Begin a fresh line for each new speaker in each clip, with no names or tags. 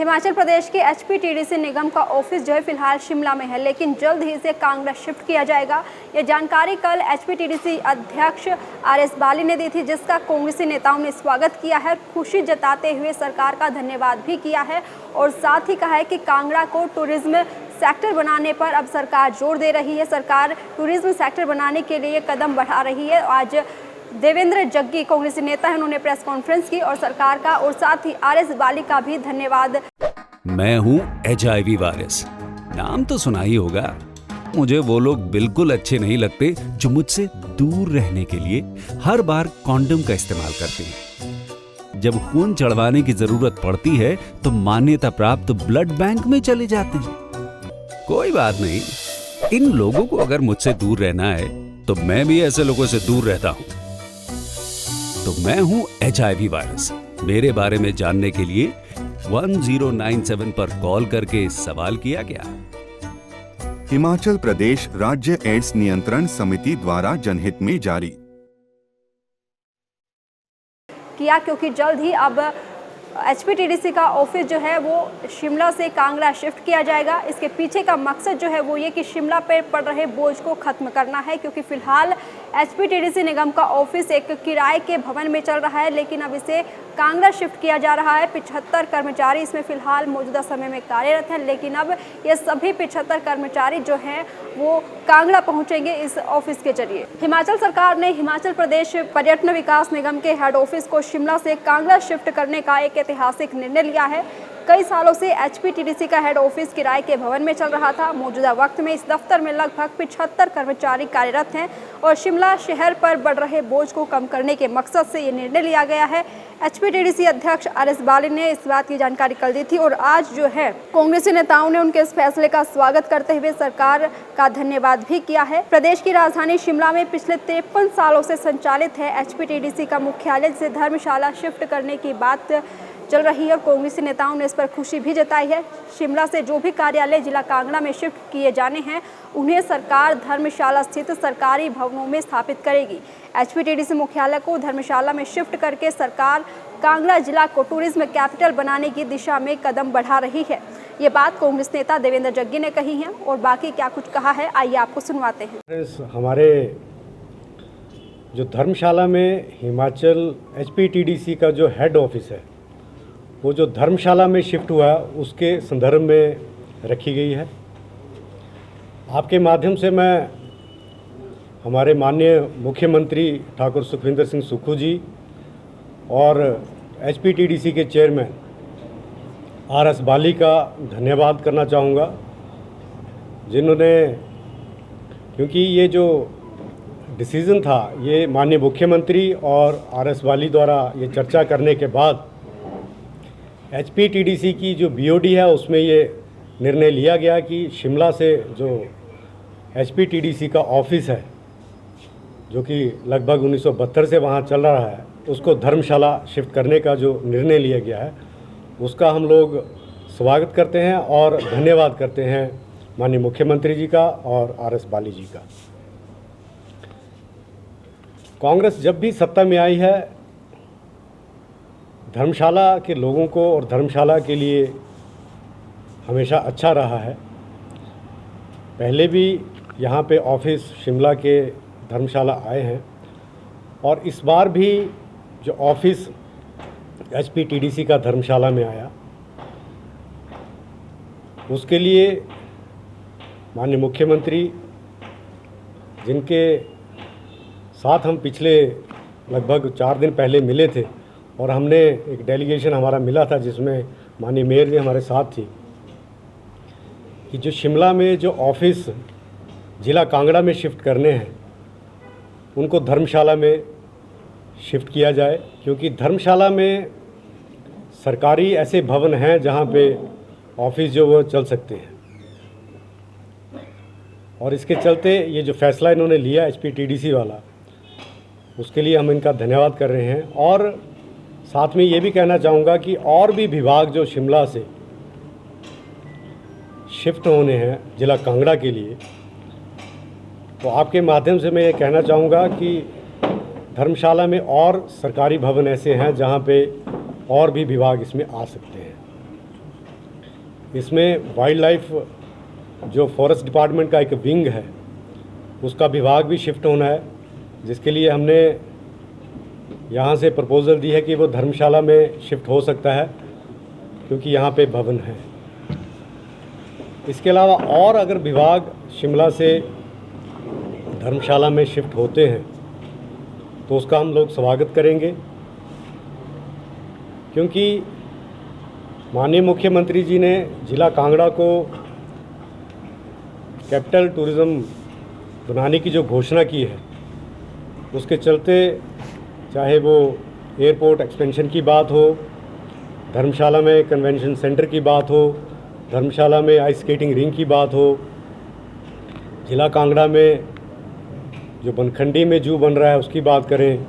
हिमाचल प्रदेश के HPTDC निगम का office जो है फिलहाल शिमला में है, लेकिन जल्द ही इसे कांगड़ा शिफ्ट किया जाएगा। ये जानकारी कल HPTDC अध्यक्ष RS बाली ने दी थी, जिसका कांग्रेसी नेताओं ने स्वागत किया है, खुशी जताते हुए सरकार का धन्यवाद भी किया है और साथ ही कहा है कि कांगड़ा को टूरिज्म सेक्टर बनाने पर अब सरकार जोर दे रही है। सरकार टूरिज्म सेक्टर बनाने के लिए कदम बढ़ा रही है। आज देवेंद्र जग्गी कांग्रेसी नेता है, उन्होंने प्रेस कॉन्फ्रेंस की और सरकार का और साथ ही RS बाली का भी धन्यवाद।
मैं हूँ HIV वायरस, नाम तो सुना ही होगा। मुझे वो लोग बिल्कुल अच्छे नहीं लगते जो मुझसे दूर रहने के लिए हर बार कॉन्डम का इस्तेमाल करते हैं। जब खून चढ़वाने की जरूरत पड़ती है तो मान्यता प्राप्त ब्लड बैंक में चले जाते हैं। कोई बात नहीं, इन लोगों को अगर मुझसे दूर रहना है तो मैं भी ऐसे लोगों से दूर रहता हूँ। तो मैं हूँ HIV वायरस। मेरे बारे में जानने के लिए 1097 पर कॉल करके सवाल किया गया।
हिमाचल प्रदेश राज्य एड्स नियंत्रण समिति द्वारा जनहित में जारी
किया, क्योंकि जल्द ही अब HPTDC का ऑफिस जो है वो शिमला से कांगड़ा शिफ्ट किया जाएगा। इसके पीछे का मकसद जो है वो ये कि शिमला पर पड़ रहे बोझ को खत्म करना है, क्योंकि फिलहाल HPTDC निगम का ऑफिस एक किराए के भवन में चल रहा है, लेकिन अब इसे कांगड़ा शिफ्ट किया जा रहा है। 75 कर्मचारी इसमें फिलहाल मौजूदा समय में कार्यरत हैं, लेकिन अब ये सभी 75 कर्मचारी जो हैं वो कांगड़ा पहुंचेंगे इस ऑफिस के जरिए। हिमाचल सरकार ने हिमाचल प्रदेश पर्यटन विकास निगम के हेड ऑफिस को शिमला से कांगड़ा शिफ्ट करने का एक ऐतिहासिक निर्णय लिया है। कई सालों से HPTDC का हेड ऑफिस किराए के भवन में चल रहा था। मौजूदा वक्त में इस दफ्तर में लगभग 75 कर्मचारी कार्यरत हैं और शिमला शहर पर बढ़ रहे बोझ को कम करने के मकसद से ये निर्णय लिया गया है। HPTDC अध्यक्ष RS बाली ने इस बात की जानकारी कल दी थी और आज जो है कांग्रेसी नेताओं ने उनके इस फैसले का स्वागत करते हुए सरकार का धन्यवाद भी किया है। प्रदेश की राजधानी शिमला में पिछले 53 सालों से संचालित है HPTDC का मुख्यालय, जिसे धर्मशाला शिफ्ट करने की बात चल रही है और कांग्रेसी नेताओं ने इस पर खुशी भी जताई है। शिमला से जो भी कार्यालय जिला कांगड़ा में शिफ्ट किए जाने हैं उन्हें सरकार धर्मशाला स्थित सरकारी भवनों में स्थापित करेगी। HPTDC मुख्यालय को धर्मशाला में शिफ्ट करके सरकार कांगड़ा जिला को टूरिज्म कैपिटल बनाने की दिशा में कदम बढ़ा रही है। ये बात कांग्रेस नेता देवेंद्र जग्गी ने कही है और बाकी क्या कुछ कहा है आइए आपको सुनवाते हैं।
हमारे जो धर्मशाला में हिमाचल HPTDC का जो हेड ऑफिस है वो जो धर्मशाला में शिफ्ट हुआ उसके संदर्भ में रखी गई है। आपके माध्यम से मैं हमारे माननीय मुख्यमंत्री ठाकुर सुखविंदर सिंह सुक्खू जी और HPTDC के चेयरमैन RS बाली का धन्यवाद करना चाहूँगा, जिन्होंने, क्योंकि ये जो डिसीज़न था ये माननीय मुख्यमंत्री और RS बाली द्वारा ये चर्चा करने के बाद HPTDC की जो BOD है उसमें ये निर्णय लिया गया कि शिमला से जो HPTDC का ऑफिस है जो कि लगभग 1972 से वहाँ चल रहा है उसको धर्मशाला शिफ्ट करने का जो निर्णय लिया गया है उसका हम लोग स्वागत करते हैं और धन्यवाद करते हैं माननीय मुख्यमंत्री जी का और RS बाली जी का। कांग्रेस जब भी सत्ता में आई है धर्मशाला के लोगों को और धर्मशाला के लिए हमेशा अच्छा रहा है। पहले भी यहाँ पे ऑफिस शिमला के धर्मशाला आए हैं और इस बार भी जो ऑफिस HPTDC का धर्मशाला में आया उसके लिए माननीय मुख्यमंत्री, जिनके साथ हम पिछले लगभग 4 दिन पहले मिले थे और हमने एक डेलीगेशन हमारा मिला था जिसमें माननीय मेयर जी हमारे साथ थी, कि जो शिमला में जो ऑफिस ज़िला कांगड़ा में शिफ्ट करने हैं उनको धर्मशाला में शिफ्ट किया जाए, क्योंकि धर्मशाला में सरकारी ऐसे भवन हैं जहां पे ऑफिस जो वो चल सकते हैं और इसके चलते ये जो फैसला इन्होंने लिया HPTDC वाला उसके लिए हम इनका धन्यवाद कर रहे हैं। और साथ में ये भी कहना चाहूँगा कि और भी विभाग जो शिमला से शिफ्ट होने हैं जिला कांगड़ा के लिए, तो आपके माध्यम से मैं ये कहना चाहूँगा कि धर्मशाला में और सरकारी भवन ऐसे हैं जहाँ पे और भी विभाग इसमें आ सकते हैं। इसमें वाइल्ड लाइफ जो फॉरेस्ट डिपार्टमेंट का एक विंग है उसका विभाग भी शिफ्ट होना है, जिसके लिए हमने यहाँ से प्रपोज़ल दी है कि वो धर्मशाला में शिफ्ट हो सकता है क्योंकि यहाँ पे भवन है। इसके अलावा और अगर विभाग शिमला से धर्मशाला में शिफ्ट होते हैं तो उसका हम लोग स्वागत करेंगे, क्योंकि माननीय मुख्यमंत्री जी ने ज़िला कांगड़ा को कैपिटल टूरिज़्म बनाने की जो घोषणा की है उसके चलते चाहे वो एयरपोर्ट एक्सपेंशन की बात हो, धर्मशाला में कन्वेंशन सेंटर की बात हो, धर्मशाला में आइस स्केटिंग रिंग की बात हो, ज़िला कांगड़ा में जो बनखंडी में जू बन रहा है उसकी बात करें,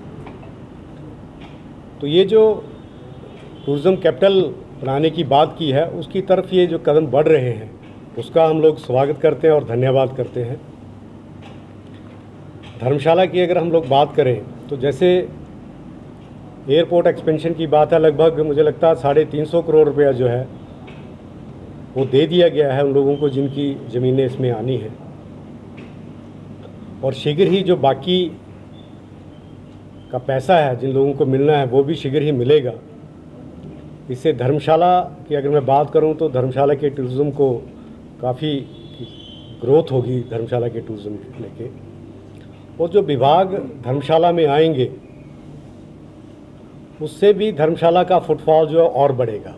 तो ये जो टूरिज़्म कैपिटल बनाने की बात की है उसकी तरफ ये जो कदम बढ़ रहे हैं उसका हम लोग स्वागत करते हैं और धन्यवाद करते हैं। धर्मशाला की अगर हम लोग बात करें तो जैसे एयरपोर्ट एक्सपेंशन की बात है, लगभग मुझे लगता है 350 करोड़ रुपया जो है वो दे दिया गया है उन लोगों को जिनकी ज़मीनें इसमें आनी है, और शीघ्र ही जो बाकी का पैसा है जिन लोगों को मिलना है वो भी शीघ्र ही मिलेगा। इससे धर्मशाला की अगर मैं बात करूं तो धर्मशाला के टूरिज़्म को काफ़ी ग्रोथ होगी धर्मशाला के टूरिज़्म लेके, और जो विभाग धर्मशाला में आएंगे उससे भी धर्मशाला का फुटफॉल जो है और बढ़ेगा।